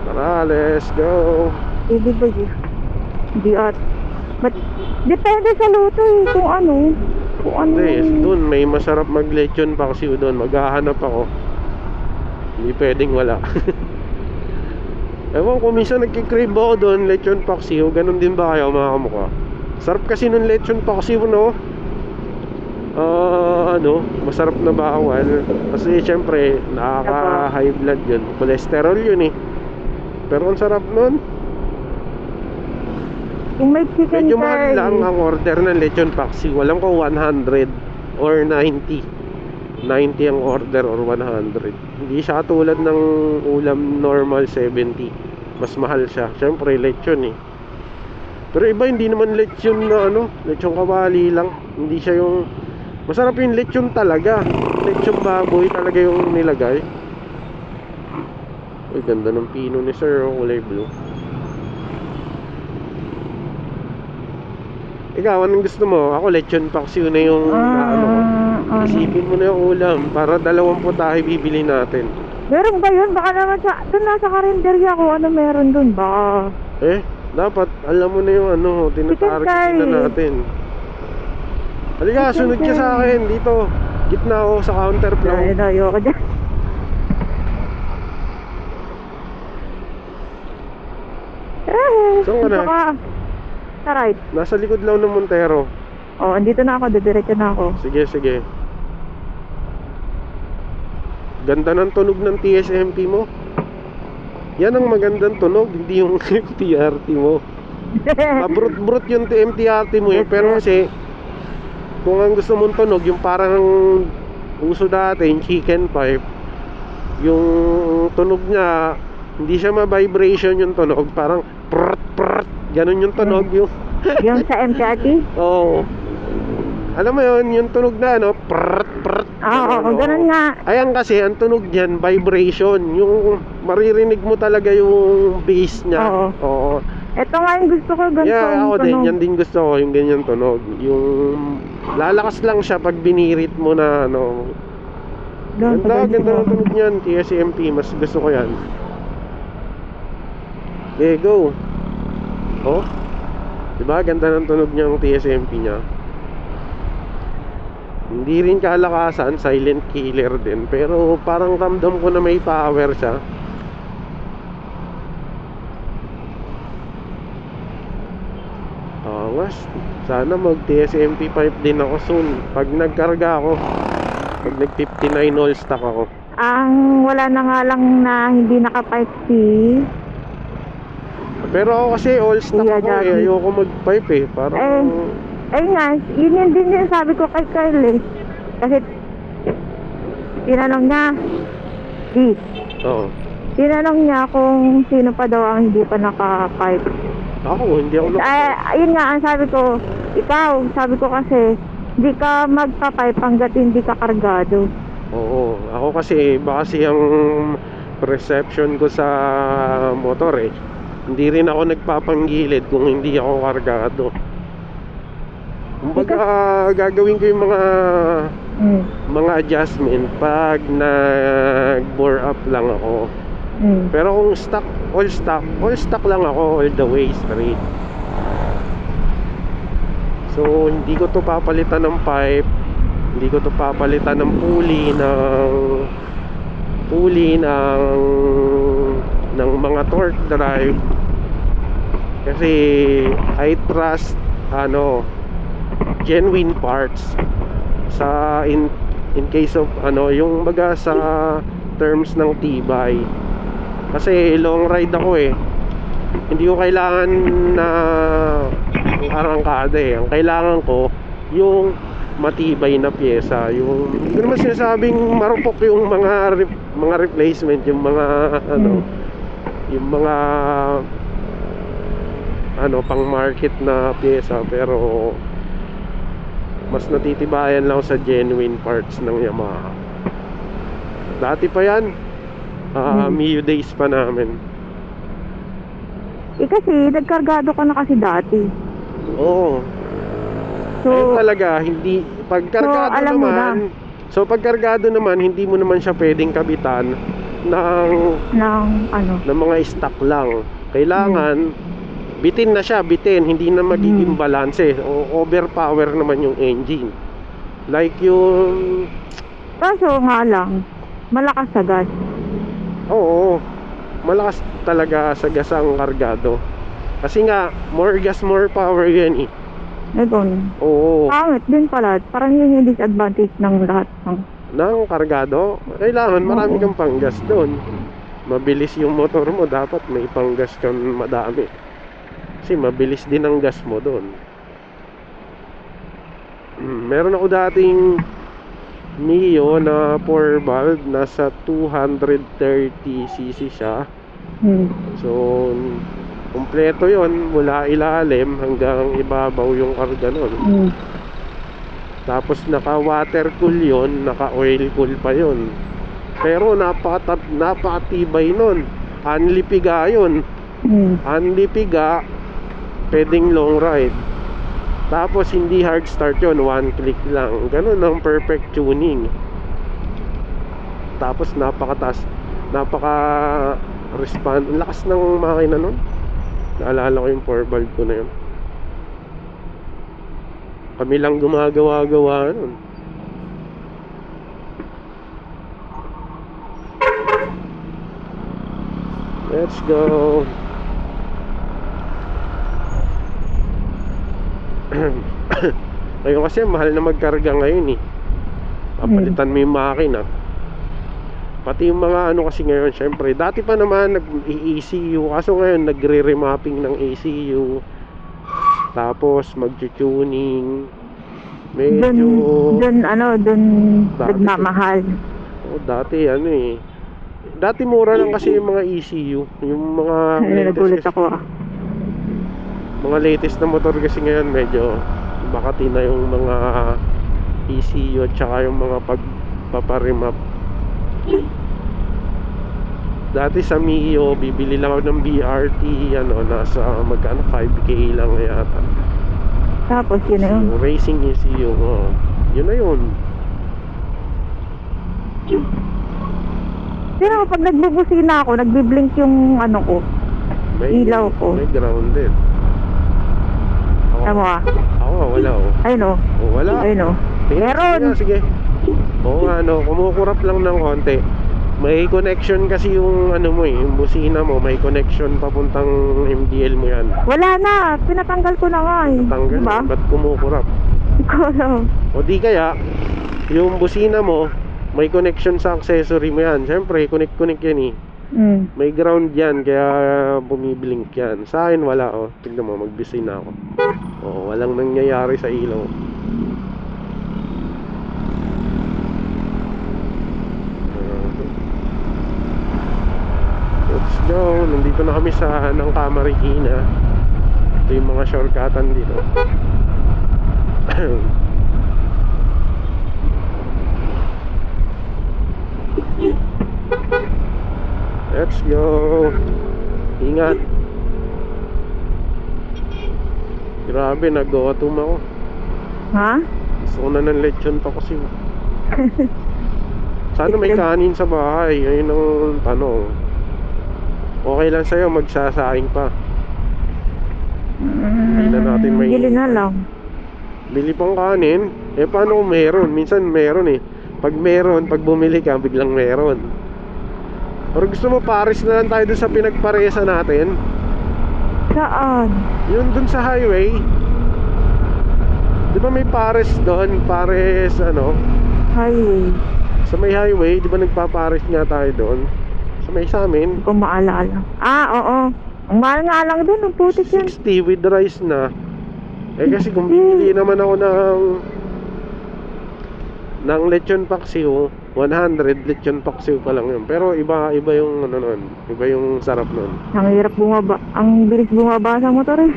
Tara, let's go. Hindi ba yun? Hindi at. But, depende sa luto eh. Kung ano. Kung ano. Hindi, doon may masarap mag lechon paksiw doon. Maghahanap ako. Hindi pwedeng wala. Ewan ko, minsan nagkikrave ako doon, lechon paksiw. Ganon din ba kayo mga kamukha? Sarap kasi nung lechon paksiw, no? Masarap na bawal. Kasi syempre, nakaka-high blood yun. Cholesterol yun eh. Pero ang sarap nun. Kung may chicken Medyo mahal curry. lang ang order ng lechon paksiw. Alam ko 100 or 90. 90 ang order or 100. Hindi siya tulad ng ulam normal 70. Mas mahal siya. Syempre lechon eh. Pero iba hindi naman lechon na lechon kawali lang. Hindi siya yung masarap yung lechon talaga. Lechon baboy talaga yung nilagay. Uy, ganda ng pino ni sir, kulay blue. Ikaw, anong gusto mo? Ako lechon paksiw na yung isipin mo na yung ulam para 20 tayo bibili natin. Meron ba yun? Baka naman doon nasa karinderya ko. Ano meron doon? Baka. Dapat alam mo na yung tinatarget na natin. Halika, sunod ka sa akin dito. Gitna ako sa counter flow. Ayoko dyan. Saan ka na? Dito ka. Sa right. Nasa likod lang ng Montero. Andito na ako. Didiretso na ako. Sige. Ganda ng tunog ng TSMP mo. Yan ang magandang tunog, hindi yung MTRT mo. Mabrut-brut yung MTRT mo eh. Pero kasi kung ang gusto mong tunog, yung parang uso dati, yung chicken pipe, yung tunog niya, hindi siya ma-vibration yung tunog. Parang prrrt, prrrt, ganun yung tunog yung Yung sa MTRT? Oo. Alam mo yun, yung tunog na prrrt, prrrt. Oo, ganun nga. Ayan kasi, ang tunog niyan, vibration. Yung maririnig mo talaga yung bass niya. Oo. Ito nga yung gusto ko, ganito Yeah, ako yung din, tunog. yan din gusto ko, yung ganyan tunog. Yung lalakas lang siya pag binirit mo na Ganda ng tunog niyan, TSMP, mas gusto ko yan. Okay, go. Oh, diba, ganda ng tunog niyang TSMP niya. Hindi rin kalakasan, silent killer din. Pero parang ramdam ko na may power siya. Sana mag TSMP 5 din ako soon. Pag nagkarga ako, pag nag 59 all stock ako. Ang wala na nga lang na hindi naka-5C. Pero ako kasi all stock ako eh. Ayoko mag-pipe eh. Parang Nga, yun din yung sabi ko kay Kyle eh. Kasi tinanong niya tinanong niya kung sino pa daw ang hindi pa naka-pipe. Ako, hindi ako Ayun nga, ang sabi ko, ikaw, sabi ko kasi hindi ka magpa-pipe hanggat hindi ka kargado. Oo, ako kasi baka kasi ang perception ko sa motor eh, hindi rin ako nagpapanggilid kung hindi ako kargado. Kumbaga gagawin ko yung mga adjustment pag nag-bore up lang ako. Pero kung all stock lang ako all the way straight. So hindi ko to papalitan ng pipe, hindi ko to papalitan ng pulley ng mga torque drive. Kasi I trust genuine parts sa in case of yung baga sa terms ng tibay. Kasi long ride ako eh. Hindi ko kailangan na arangkada eh. Ang kailangan ko yung matibay na pyesa. Yung hindi ko naman sinasabing marupok yung mga replacement, yung mga ano, yung mga ano pang market na pyesa, pero mas natitibayan lang sa genuine parts ng Yamaha. Dati pa yan, Mio days pa namin. Kasi nagkargado ka na kasi dati. Oo. So, Ayun talaga, hindi pagkargado alam mo naman. So pagkargado naman, hindi mo naman siya pwedeng kabitan ng ng mga stock lang. Kailangan bitin na siya, hindi na magiging balanse. O overpower naman yung engine. Like yung kaso nga lang, malakas sa gas. oo, malakas talaga sa gas ang kargado. Kasi nga, more gas, more power yan eh. Ganun. Oo. Pangit din pala. Parang yun yung disadvantage ng lahat Ng kargado, kailangan marami kang panggas doon. Mabilis yung motor mo, dapat may panggas kang madami. Kasi mabilis din ang gas mo doon. Meron ako dating Mio na 4 valve, nasa 230cc siya. So kumpleto yon mula ilalim hanggang ibabaw yung karga nun. Tapos naka water cool yon, naka oil cool pa yon. Pero napakatibay nun. Anlipiga yun. Anlipiga, pwedeng long ride. Tapos hindi hard start yon, one click lang. Ganun ang perfect tuning. Tapos napakataas, respond. Ang lakas ng makina nun. Naalala ko yung 4 valve ko na yun. Kami lang gumagawa-gawa nun. Let's go. Ngayon kasi mahal na magkarga ngayon eh. Papalitan mo yung makina. Pati yung mga ano kasi ngayon, syempre dati pa naman nag-ECU, kaso ngayon nagre-remapping ng ECU, tapos mag-tuning. Medyo Dun nagmamahal. dati ano eh, dati mura lang kasi yung mga ECU, yung mga Nagulat ako. mga latest na motor kasi ngayon medyo makati na yung mga ECU at saka yung mga pagpaparemap. Dati sa Mio, bibili lang ako ng BRT, ano, nasa magkano, 5K lang yata. Tapos yun na yun. Yung racing ECU, yun na yun. Pero pag nagbubusina ako, nagbiblink yung ano ko, ilaw ko. May grounded. Tama ka? Ako wala oh. Ayun o. Oh, wala. Ayun o. Meron. Sige. Oo nga, no, kumukurap lang ng konti. May connection kasi yung ano mo eh, yung busina mo, may connection papuntang MDL mo yan. Wala na. Pinatanggal ko na nga eh. Tanggal, diba? ba't kumukurap? Hindi ko alam. O di kaya, yung busina mo, may connection sa accessory mo yan. Siyempre, connect yan eh. May ground yan, kaya bumiblink yan. Sa akin wala oh. Tignan mo, magbisina ako. Oh, walang nangyayari sa ilaw. Let's go. Nandito na kami sa Camarines. Ito yung mga shortcutan dito. Let's go. Ingat. Grabe, nag-autumn ako. Ha? Gusto ko na ng lechon pa kasi. Sana may kanin sa bahay. Ayun ang tanong. Okay lang sa'yo, magsasaing pa. Hindi na natin may... Bili na lang. Bili pang kanin? Eh paano kung meron? Minsan meron eh. Pag meron, pag bumili ka, biglang meron. Pero gusto mo pares na lang tayo dun sa pinagparesa natin? Saan? Yun dun sa highway. Di ba may pares doon? Pares ano? Highway. Sa may highway, di ba nagpapares nga tayo doon? Sa may sa amin. Hindi ko maalala. Oo. Ang mahal nga lang dun. Ang putik yan. 60 with rice na. Eh kasi kung bibili naman ako ng ng lechon paksiw, 100 lechon paksiw pa lang yun. Pero iba yung ano nun, iba yung sarap nun. Ang hirap bumaba. Ang bilis bumaba sa motor eh.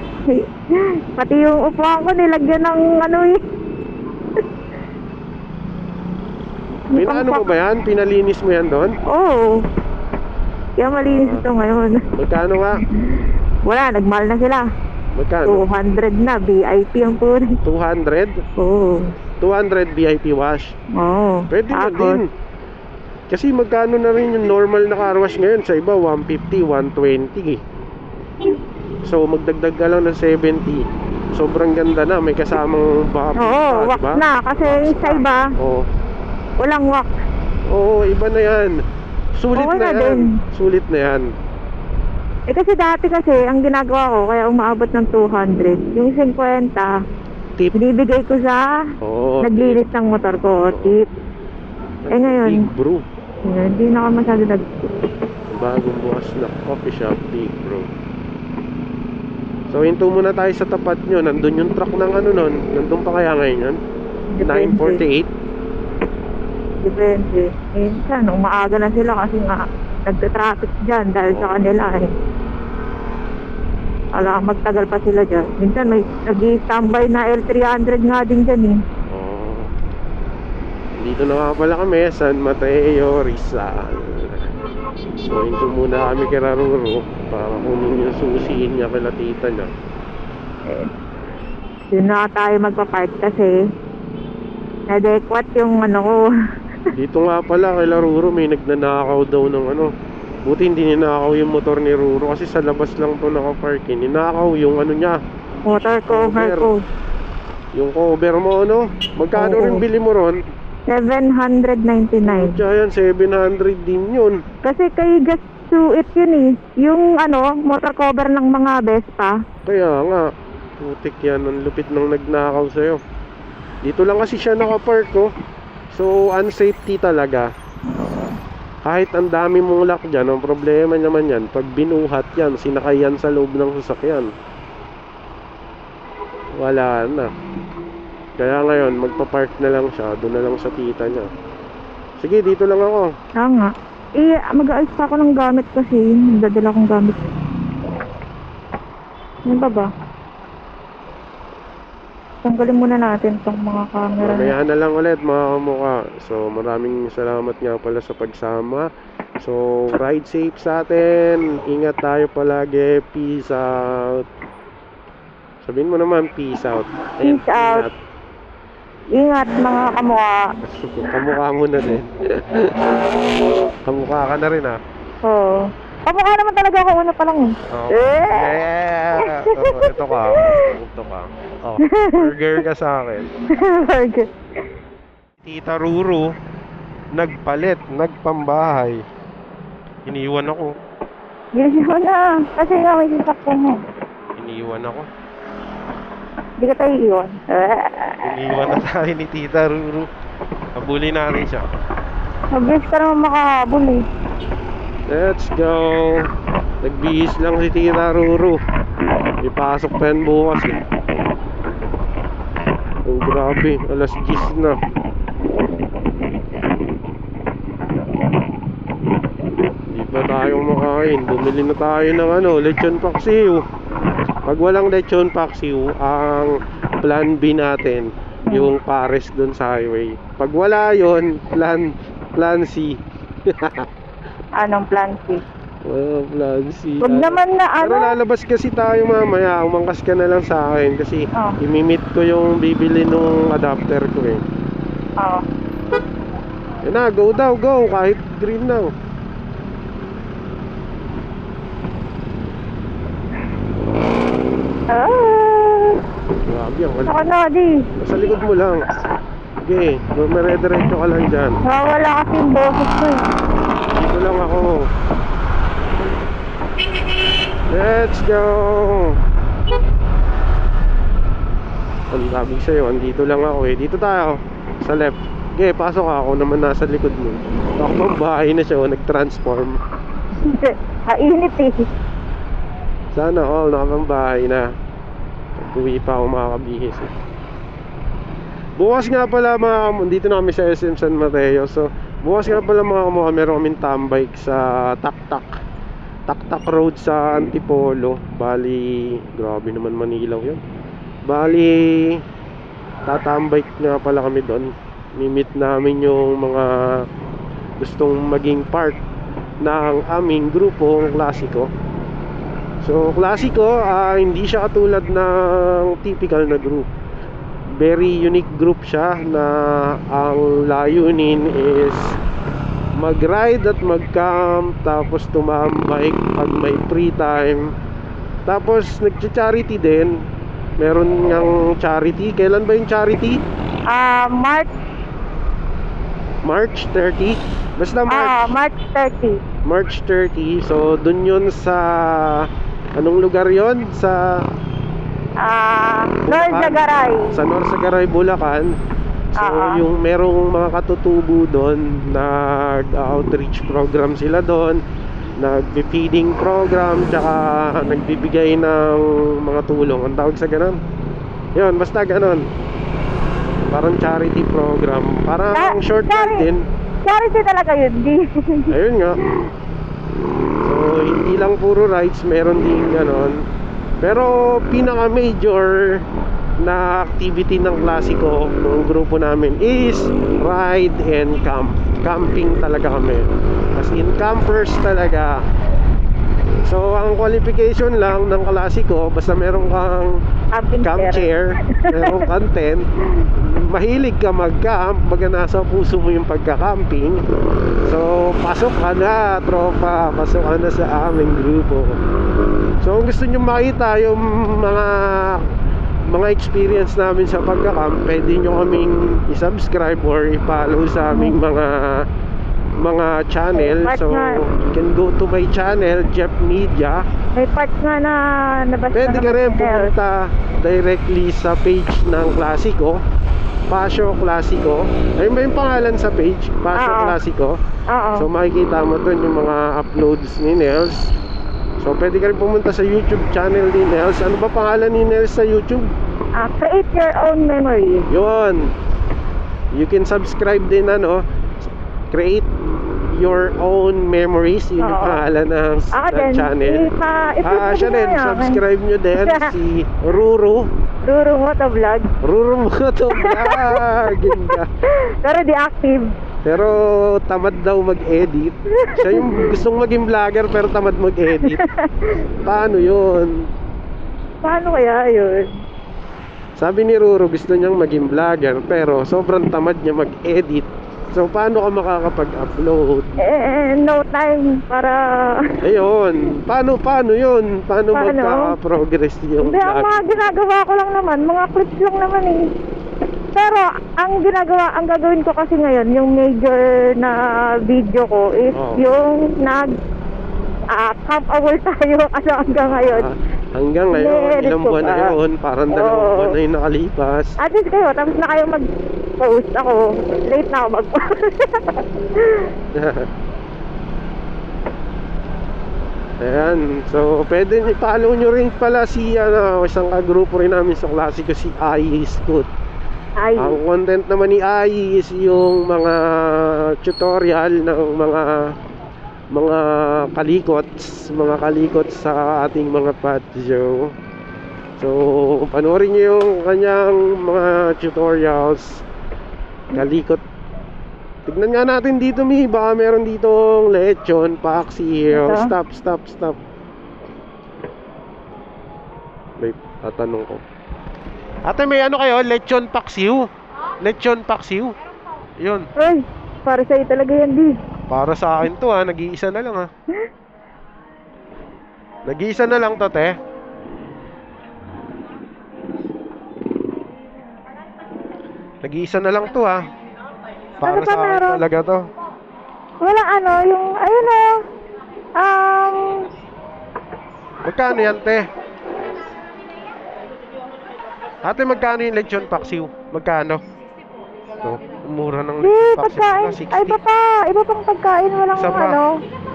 Pati yung upuan ko nilagyan ng ano eh. Pinaano mo ba yan? Pinalinis mo yan doon? Oo. Kaya malinis ito ngayon. Magkano nga? Wala, nagmahal na sila. Magkano? 200 na, VIP ang puro. 200? Oo. 200 VIP wash. Oo. Pwede na Tapos, din. Kasi magkano na rin yung normal na car wash ngayon? Sa iba, 150, 120. So, magdagdag ka lang ng 70. Sobrang ganda na. May kasamang baka. oo, wax diba? na. Kasi sa iba, Oo. walang wax. Oo, iba na yan. Sulit Okay na na yan. din. Sulit na yan. Eh kasi dati kasi, ang ginagawa ko, kaya umaabot ng 200. Yung 50, Tip. binibigay ko sa Oo. naglinis ng motor ko. Tip. Eh ngayon, Big Brew. hindi na ako masyado Bagong bukas na coffee shop, Big Brew. So, hinto muna tayo sa tapat nyo. Nandun yung truck ng ano nun. Nandun pa kaya ngayon yun? 9:48. Depende. Minsan, umaaga na sila kasi nga nagta-traffic dyan dahil sa kanila eh. Alam, magtagal pa sila dyan. Minsan may nag-i-standby na L300 nga din dyan eh. Oh. Dito na nga pala kami, San Mateo, Rizal. So, hinto muna kami kay Raruro para kunin yung susiin niya kay tita niya. Eh, yun na tayo magpapark kasi nadekwat yung ano ko. Dito nga pala kay Ruro may nagnanakaw daw ng ano. Buti hindi ninakaw yung motor ni Ruro kasi sa labas lang to nakaparkin. Ninakaw yung ano niya, Motor cover ko. yung cover mo ano. Magkano Oo. rin bili mo ron? 799. Kaya yan, 700 din yun. Kasi kay Just Do It yun eh. Yung ano, motor cover ng mga Vespa. Kaya nga, putik yan, ang lupit ng nagnakaw sa'yo. Dito lang kasi siya nakapark oh. So unsafety talaga. Kahit ang dami mong lock dyan, ang problema naman yan, pag binuhat yan, sinakay yan sa loob ng sasakyan, wala na. Kaya ngayon, magpapark na lang siya, doon na lang sa tita niya. Sige, dito lang ako. Nga. Eh, mag-aayos pa ako ng gamit kasi. Dadala akong gamit. Ano ba? Tanggalin muna natin tong mga camera. Mamaya na lang ulit mga kamukha. So maraming salamat nga pala sa pagsama. So ride safe sa atin. Ingat tayo palagi. Peace out. Sabihin mo naman peace out. Peace out. Ingat mga kamukha. Kamukha mo na din. Kamukha ka na rin ah. Oo. Kamukha naman talaga ako. Una pa lang eh. Oh. Yeah. Oh, ito ka. Ito ka. Oh, burger ka sa akin. Burger. Tita Ruru nagpalit, nagpambahay. Iniwan ako. Gilis mo na. Kasi nga may sasakyan mo. Iniwan ako. Hindi ka tayo iwan. Iniwan na tayo ni Tita Ruru. Habulin natin siya. Mabilis ka naman makahabol eh. Let's go. Nagbihis lang si Tita Ruru. Ipasok pa yan bukas eh. Oh, grabe, alas 10 na. Di pa tayo makain. Bumili na tayo ng ano, lechon paksiw. Pag walang lechon paksiw, ang plan B natin yung pares dun sa highway. Pag wala yon, plan C. Anong plan C? Plan C. Huwag naman na Pero ano. lalabas kasi tayo mamaya. Umangkas ka na lang sa akin kasi Oh. imimit ko yung bibili nung adapter ko eh. Oo. Yan na, go daw, go. Kahit green na. Grabe ang Ako na, di. Nasa likod mo lang. Sige, dire-diretso ka lang dyan. Nawawala kasi yung boses ko eh. Dito lang ako. Let's go. Ang sabi sa'yo, andito lang ako eh. Dito tayo, sa left. Okay, pasok ako naman nasa likod mo. Ako bang bahay na siya o nag-transform. Hainit eh. Sana all nakapang bahay na. Pag-uwi pa ako makakabihis eh. Bukas nga pala mga dito na kami sa SM San Mateo. So, bukas nga pala mga kamuha, meron kaming tambike sa Taktak Road sa Antipolo. Bali, grabe naman Manilaw yun. Bali, tatambike nga pala kami doon. Mimit namin yung mga gustong maging part ng aming grupo, ang Klasiko. So, Klasiko, hindi siya katulad ng typical na group. Very unique group siya na ang layunin is mag-ride at mag-camp, tapos tumambike pag may free time. Tapos nag-charity din. Meron ngang charity. Kailan ba yung charity? March 30? Basta March 30. March 30. So, dun yun sa... Anong lugar yon? Sa... Norsagaray. Sa Norsagaray, Bulacan. So, yung merong mga katutubo doon, nag-outreach program sila doon, nag-feeding program, tsaka nagbibigay ng mga tulong. Ang tawag sa ganun? Yun, basta ganun. Parang charity program. Parang short din. Charity talaga yun, di. Ayun nga. So, hindi lang puro rides, meron din ganon. Pero pinaka-major na activity ng Klasiko ng grupo namin is ride and camp. Camping talaga kami. As in campers talaga. So, ang qualification lang ng Klasiko, basta meron kang camp chair, meron kang tent, mahilig ka mag-camp, baga nasa puso mo yung pagka-camping. So, pasok ka na, tropa, pasok ka na sa aming grupo. So, kung gusto nyo makita yung mga experience namin sa pagka-camp, pwede nyo kaming i-subscribe or i-follow sa aming mga channel. So, you can go to my channel, Jeff Media. May part nga na nabasa. Pwede ka rin pumunta directly sa page ng Klasiko, Pasio Klasiko. Ayun ba yung pangalan sa page? Pasio Klasiko. So, makikita mo dun yung mga uploads ni Nels. So, pwede ka rin pumunta sa YouTube channel ni Nels. Ano ba pangalan ni Nels sa YouTube? Create Your Own Memories. Yun. You can subscribe din, Create Your Own Memories. Yun yung pangalan ng channel. Siya din, subscribe nyo din. Si Ruru Motovlog. Ruru Motovlog. Ganda. Pero di active. Pero tamad daw mag-edit. Siya yung gustong maging vlogger pero tamad mag-edit. Paano yun? Paano kaya yun? Sabi ni Ruru, gusto niyang maging vlogger pero sobrang tamad niya mag-edit. So, paano ka makakapag-upload? No time para... Ayun. Paano yun? Paano magka-progress yung Hindi, ang mga ginagawa ko lang naman, mga clips lang naman eh. Pero, ang gagawin ko kasi ngayon, yung major na video ko is yung camp award tayo hanggang ngayon. Hanggang ngayon, ilang buwan na yun, parang 2 buwan na yung nakalipas. At least kayo, tapos na kayo mag-post. Ako, late na ako mag-post. Ayan, so pwede i-follow nyo rin pala si isang kagrupo rin namin sa Klasiko, si Ai Scoot. Ang content naman ni Ai is yung mga tutorial ng mga kalikot sa ating mga patio. So, panoorin nyo yung kanyang mga tutorials. Kalikot. Tignan nga natin dito, baka meron ditong lechon, paksiw. Stop. May tatanong ko. Ate, may kayo? Lechon paksiw? Lechon paksiw? Yun. Ay, para sa'yo talaga yan, di. Para sa akin to nag-iisa na lang Nag-iisa na lang to, te. Nag-iisa na lang to Para sa akin talaga to. Wala yung, Magkano yan, te? Ate, magkano yung lechon paksiw? Magkano? Ito, mura ng lechon paksiw. 60. Ay, iba pang pagkain, walang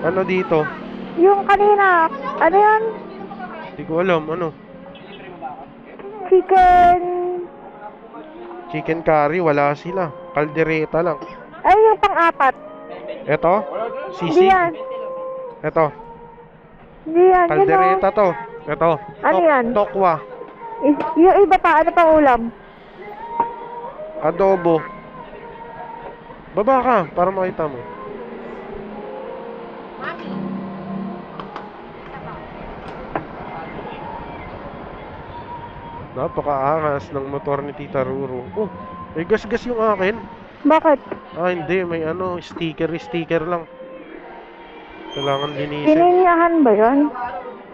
Ano dito? Yung kanina, ano yan? Hindi ko alam, ano? Chicken... Chicken curry, wala sila. Caldereta lang. Ay, yung pang-apat. Eto, Hindi sisig. yan. Eto, Hindi yan. caldereta to. Eto, Ano yan? tokwa. Yung iba pa, ano pang ulam? Adobo. Baba ka, para makita mo. Napakaangas ng motor ni Tita Ruru. Oh, may gas-gas yung akin. Bakit? Ah, hindi. May ano, sticker lang. Kailangan linisin. Pininyahan ba yun?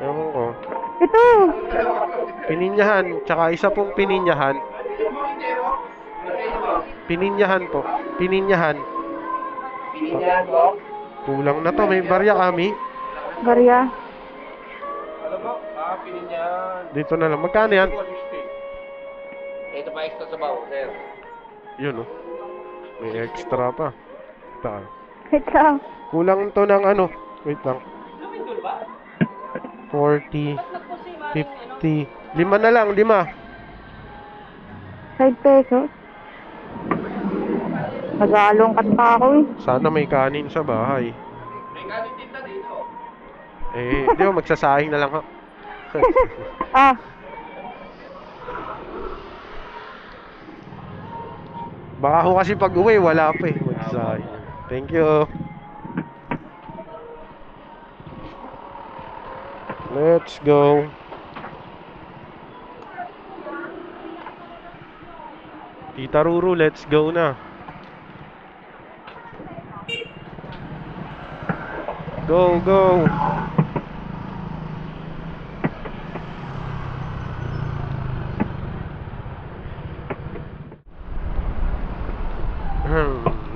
Ewan ko. Ito! Pininyahan. Tsaka isa pong pininyahan. Pininyahan po. Pininyahan. Pinigyan ko. Kulang na to. May barya kami. Barya. Ano po? Pinigyan. Dito na lang. Magkano yan? Ito pa extra sa bawo, sir. Yun oh. May extra pa. Ta. Wait lang. Kulang to ng ano. Wait lang. 40, 50. 5 na lang, 5. 5 pesos. Nag-aalongkat pa ako eh. Sana may kanin sa bahay. May kanin tinta dito. Eh, di ba magsasahing na lang ha. Ah, Baka ako kasi pag uwi, wala pa eh. Magsasahing. Thank you. Let's go. Tita Ruru, let's go na. Go, go.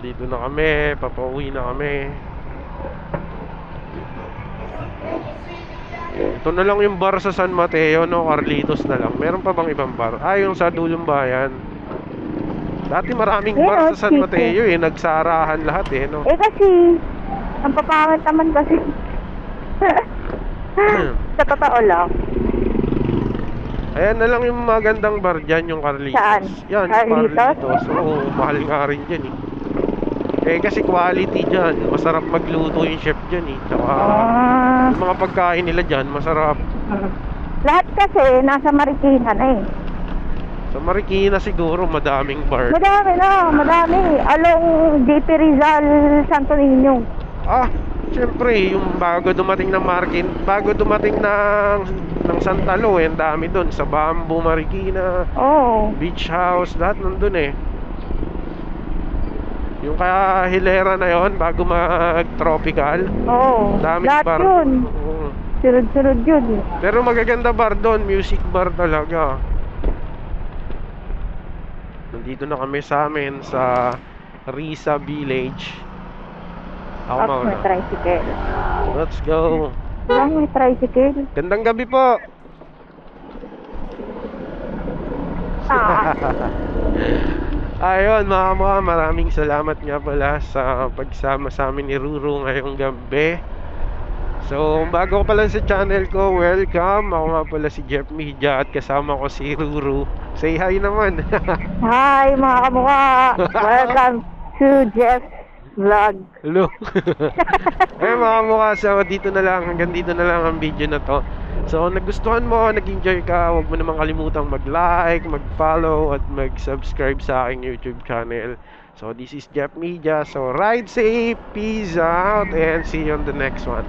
Dito na kami, papauwi na kami. Ito na lang yung bar sa San Mateo, no? Carlitos na lang. Meron pa bang ibang bar? Ah, yung sa Dulong Bayan. Dati maraming bar sa San Mateo eh. Nagsarahan lahat eh, no? eh kasi, ang papangit naman kasi. Sa totoo lang. Ayan na lang yung magandang bar dyan, yung Carlitos. Saan? Yan, Carlitos? Carlitos. Oo, mahal nga rin dyan eh. Eh kasi quality dyan. Masarap magluto yung chef dyan eh. Tsaka yung mga pagkain nila dyan, masarap. Lahat kasi nasa Marikina na eh. Sa Marikina siguro madaming bar. Madami na, madami. Along JP Rizal, Santo Niño. Ah, syempre, yung bago dumating ng bago dumating ng Santalo, ang dami doon. Sa Bamboo, Marikina, Oo. Beach House, lahat nandun eh. Yung kaya Hilera na yon bago mag-tropical. Oo. Daming Lahat bar. yun. Oo. Sunod-sunod yun. Pero magaganda bar doon, music bar talaga. Nandito na kami sa amin sa Risa Village. Ako Up, mauna. may tricycle. Let's go. Lang, may tricycle. Gandang gabi po. Ah, Ayun mga mga, maraming salamat nga pala sa pagsama sa amin ni Ruru ngayong gabi. So kung bago ka pa lang sa channel ko, welcome. Ako nga pala si Jeff Media at kasama ko si Ruru. Say hi naman. hi mga kamukha. Welcome to Jeff's Vlog. Hello. Ayun mga mukha, so dito na lang, hanggang dito na lang ang video na to. So kung nagustuhan mo, nag-enjoy ka, huwag mo naman kalimutang mag-like, mag-follow at mag-subscribe sa aking YouTube channel. So this is Jeff Media. So ride safe, peace out, and see you on the next one.